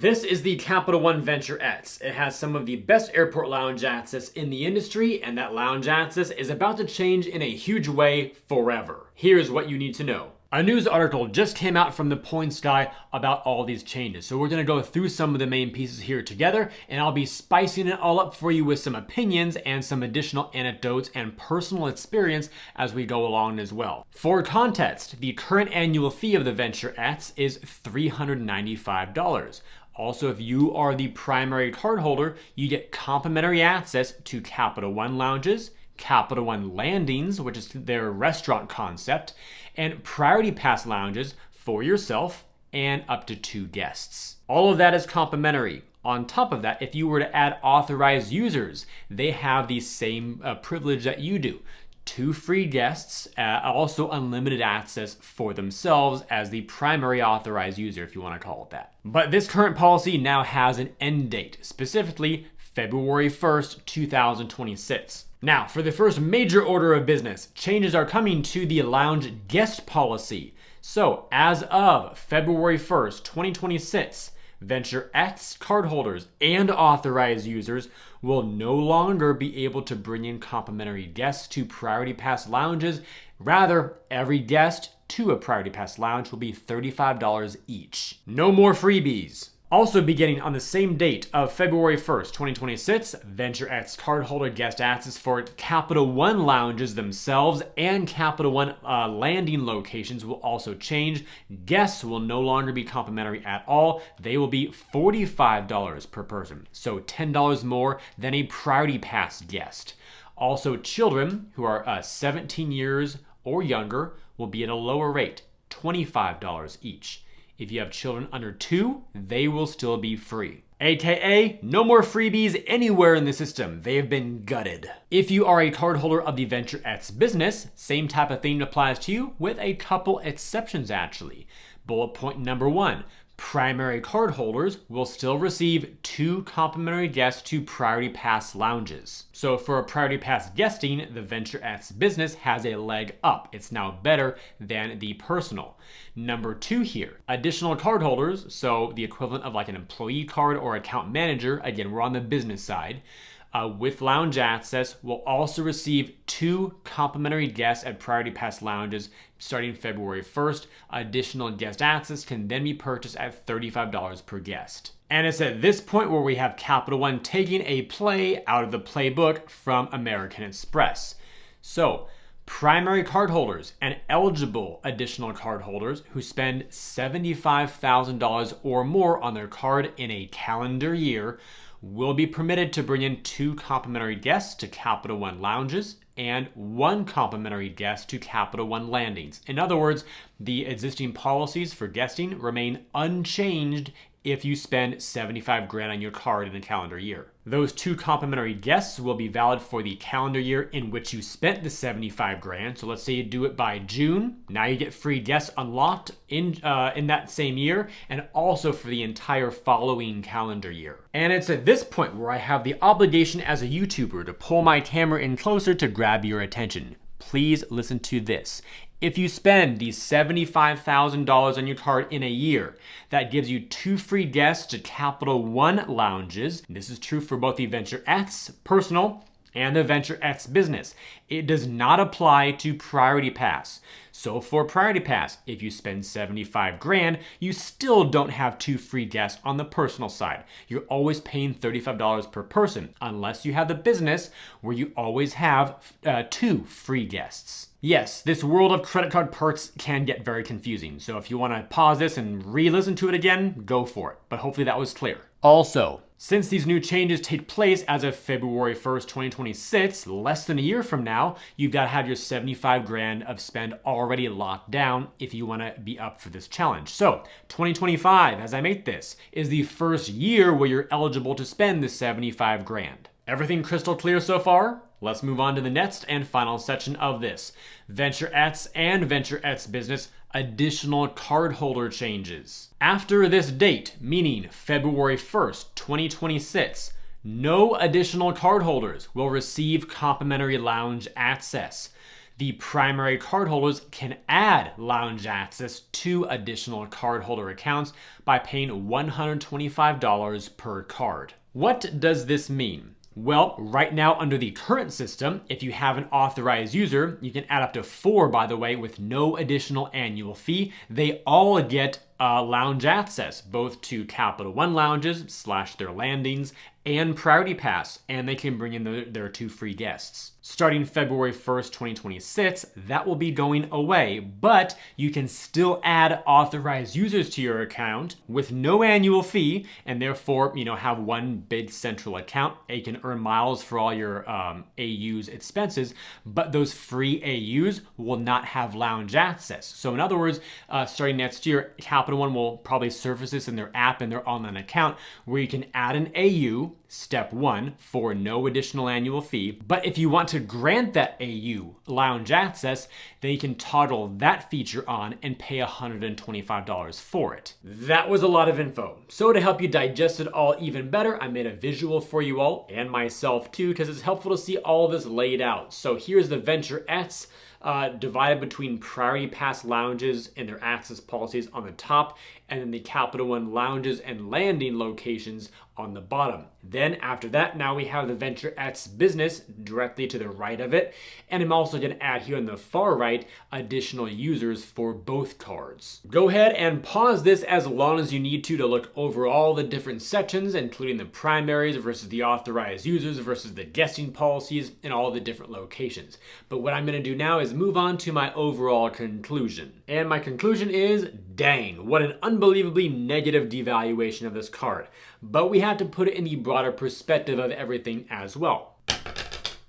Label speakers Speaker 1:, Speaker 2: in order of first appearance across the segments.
Speaker 1: This is the Capital One Venture X. It has some of the best airport lounge access in the industry, and that lounge access is about to change in a huge way forever. Here's what you need to know. A news article just came out from the Pointsky about all these changes. So we're going to go through some of the main pieces here together, and I'll be spicing it all up for you with some opinions and some additional anecdotes and personal experience as we go along as well. For context, the current annual fee of the Venture X is $395. Also, if you are the primary cardholder, you get complimentary access to Capital One lounges, Capital One landings, which is their restaurant concept, and Priority Pass lounges for yourself and up to 2 guests. All of that is complimentary. On top of that, if you were to add authorized users, they have the same privilege that you do. 2 free guests, also unlimited access for themselves as the primary authorized user, if you want to call it that. But this current policy now has an end date, specifically February 1st, 2026. Now, for the first major order of business, changes are coming to the lounge guest policy. So, as of February 1st, 2026, Venture X cardholders and authorized users will no longer be able to bring in complimentary guests to Priority Pass lounges. Rather, every guest to a Priority Pass lounge will be $35 each. No more freebies. Also beginning on the same date of February 1st, 2026, Venture X cardholder guest access for Capital One lounges themselves and Capital One landing locations will also change. Guests will no longer be complimentary at all. They will be $45 per person, so $10 more than a Priority Pass guest. Also, children who are 17 years or younger will be at a lower rate, $25 each. If you have children under 2, they will still be free. AKA, no more freebies anywhere in the system. They have been gutted. If you are a cardholder of the Venture X business, same type of thing applies to you with a couple exceptions actually. Bullet point number 1. Primary cardholders will still receive 2 complimentary guests to Priority Pass lounges. So for a Priority Pass guesting, the Venture X business has a leg up. It's now better than the personal. Number 2 here, additional cardholders, so the equivalent of like an employee card or account manager, again, we're on the business side, with lounge access will also receive 2 complimentary guests at Priority Pass lounges starting February 1st. Additional guest access can then be purchased at $35 per guest. And it's at this point where we have Capital One taking a play out of the playbook from American Express. So, primary cardholders and eligible additional cardholders who spend $75,000 or more on their card in a calendar year will be permitted to bring in 2 complimentary guests to Capital One lounges and 1 complimentary guest to Capital One landings. In other words, the existing policies for guesting remain unchanged if you spend $75,000 on your card in a calendar year. Those 2 complimentary guests will be valid for the calendar year in which you spent the $75,000. So let's say you do it by June. Now you get free guests unlocked in that same year, and also for the entire following calendar year. And it's at this point where I have the obligation as a YouTuber to pull my camera in closer to grab your attention. Please listen to this. If you spend the $75,000 on your card in a year, that gives you 2 free guests to Capital One lounges. This is true for both the Venture X personal and the Venture X business. It does not apply to Priority Pass. So for Priority Pass, if you spend $75,000, you still don't have 2 free guests on the personal side. You're always paying $35 per person, unless you have the business where you always have 2 free guests. Yes, this world of credit card perks can get very confusing. So if you want to pause this and re-listen to it again, go for it. But hopefully that was clear. Also, since these new changes take place as of February 1st, 2026, less than a year from now, you've got to have your $75,000 of spend already locked down if you want to be up for this challenge. So 2025, as I make this, is the first year where you're eligible to spend the $75,000. Everything crystal clear so far? Let's move on to the next and final section of this. Venture X and Venture X Business additional cardholder changes. After this date, meaning February 1st, 2026, no additional cardholders will receive complimentary lounge access. the primary cardholders can add lounge access to additional cardholder accounts by paying $125 per card. What does this mean? Well, right now under the current system, if you have an authorized user, you can add up to 4, by the way, with no additional annual fee. They all get lounge access, both to Capital One lounges / their landings and Priority Pass, and they can bring in their 2 free guests. Starting February 1st, 2026, that will be going away, but you can still add authorized users to your account with no annual fee, and therefore, have one big central account. You can earn miles for all your AU's expenses, but those free AUs will not have lounge access. So in other words, starting next year, Capital One will probably surface this in their app and their online account where you can add an AU, step 1, for no additional annual fee. But if you want to grant that AU lounge access, then you can toggle that feature on and pay $125 for it. That was a lot of info. So to help you digest it all even better, I made a visual for you all and myself too, because it's helpful to see all of this laid out. So here's the Venture X divided between Priority Pass lounges and their access policies on the top, and then the Capital One lounges and landing locations on the bottom. Then after that, now we have the Venture X business directly to the right of it. And I'm also going to add here on the far right additional users for both cards. Go ahead and pause this as long as you need to look over all the different sections, including the primaries versus the authorized users versus the guesting policies and all the different locations. But what I'm going to do now is move on to my overall conclusion. And my conclusion is, dang, what an unbelievably negative devaluation of this card. But we have to put it in the broader perspective of everything as well.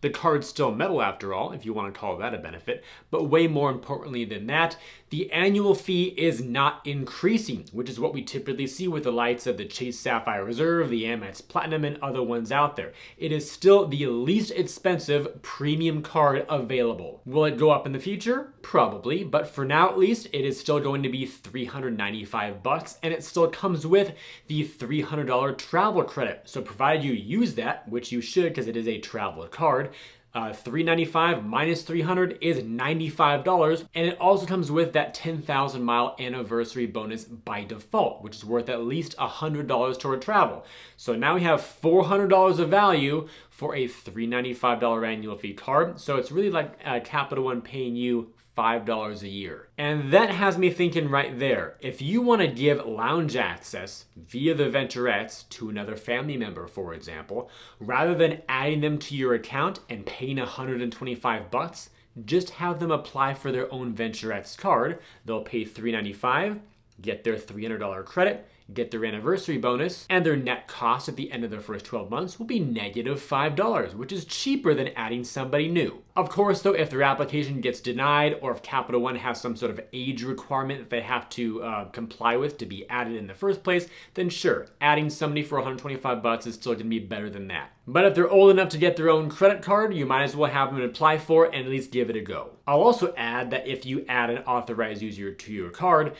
Speaker 1: The card's still metal after all, if you want to call that a benefit, but way more importantly than that, the annual fee is not increasing, which is what we typically see with the likes of the Chase Sapphire Reserve, the Amex Platinum, and other ones out there. It is still the least expensive premium card available. Will it go up in the future? Probably, but for now at least, it is still going to be $395, and it still comes with the $300 travel credit. So provided you use that, which you should because it is a travel card, $395 minus $300 is $95, and it also comes with that 10,000 mile anniversary bonus by default, which is worth at least $100 toward travel. So now we have $400 of value for a $395 annual fee card. So it's really like Capital One paying you $5 a year. And that has me thinking right there, if you want to give lounge access via the Venture X to another family member, for example, rather than adding them to your account and paying $125, just have them apply for their own Venture X card. They'll pay $395, get their $300 credit, get their anniversary bonus, and their net cost at the end of their first 12 months will be negative $5, which is cheaper than adding somebody new. Of course, though, if their application gets denied or if Capital One has some sort of age requirement that they have to comply with to be added in the first place, then sure, adding somebody for $125 is still going to be better than that. But if they're old enough to get their own credit card, you might as well have them apply for it and at least give it a go. I'll also add that if you add an authorized user to your card,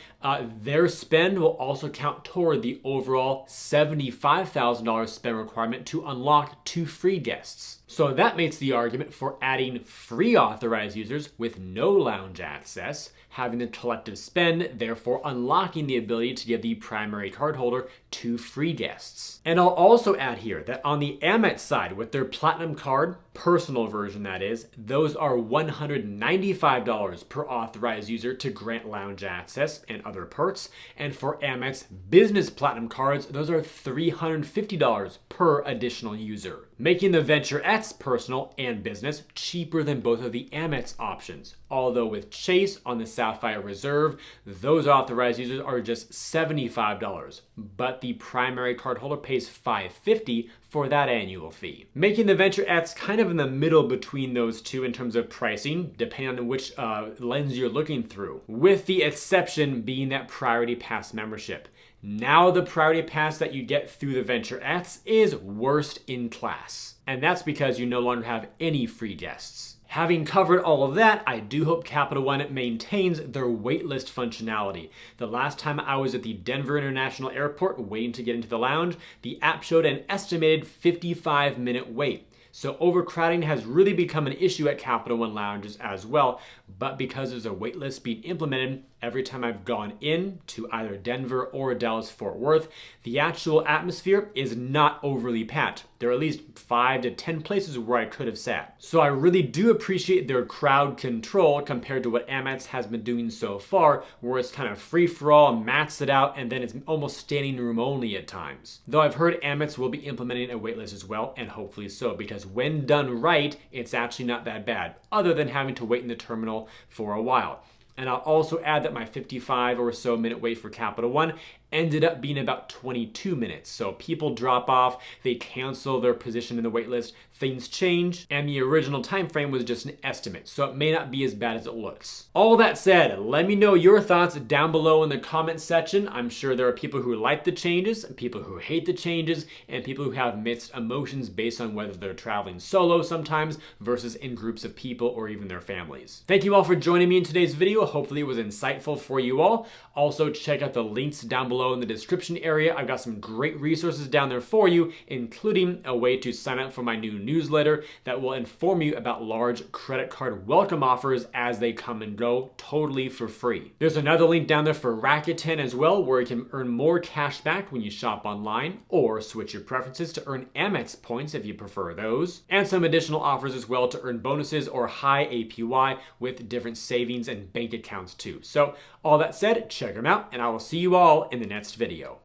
Speaker 1: their spend will also count toward the overall $75,000 spend requirement to unlock 2 free guests. So that makes the argument for adding free authorized users with no lounge access, having the collective spend, therefore unlocking the ability to give the primary cardholder 2 free guests. And I'll also add here that on the Amex side, with their Platinum card, personal version that is, those are $195 per authorized user to grant lounge access and other perks. And for Amex Business Platinum cards, those are $350 per additional user, making the Venture X personal and business cheaper than both of the Amex options. Although with Chase on the Sapphire Reserve, those authorized users are just $75, but the primary cardholder pays $550 for that annual fee, making the Venture X kind of in the middle between those two in terms of pricing, depending on which lens you're looking through, with the exception being that Priority Pass membership. Now the Priority Pass that you get through the Venture X is worst in class, and that's because you no longer have any free guests. Having covered all of that, I do hope Capital One maintains their waitlist functionality. The last time I was at the Denver International Airport waiting to get into the lounge, the app showed an estimated 55-minute wait. So overcrowding has really become an issue at Capital One lounges as well, but because there's a wait list being implemented every time I've gone in to either Denver or Dallas Fort Worth, the actual atmosphere is not overly packed. There are at least 5 to 10 places where I could have sat. So I really do appreciate their crowd control compared to what Amex has been doing so far, where it's kind of free for all, mats it out, and then it's almost standing room only at times. Though I've heard Amex will be implementing a waitlist as well, and hopefully so, because when done right, it's actually not that bad, other than having to wait in the terminal for a while. And I'll also add that my 55 or so minute wait for Capital One ended up being about 22 minutes. So people drop off, they cancel their position in the wait list, things change, and the original time frame was just an estimate, so it may not be as bad as it looks. All that said, let me know your thoughts down below in the comment section. I'm sure there are people who like the changes, people who hate the changes, and people who have mixed emotions based on whether they're traveling solo sometimes versus in groups of people or even their families. Thank you all for joining me in today's video. Hopefully it was insightful for you all. Also, check out the links down below in the description area. I've got some great resources down there for you, including a way to sign up for my new newsletter that will inform you about large credit card welcome offers as they come and go, totally for free. There's another link down there for Rakuten as well, where you can earn more cash back when you shop online, or switch your preferences to earn Amex points if you prefer those, and some additional offers as well to earn bonuses or high APY with different savings and bank accounts too. So all that said, check them out, and I will see you all in the next video.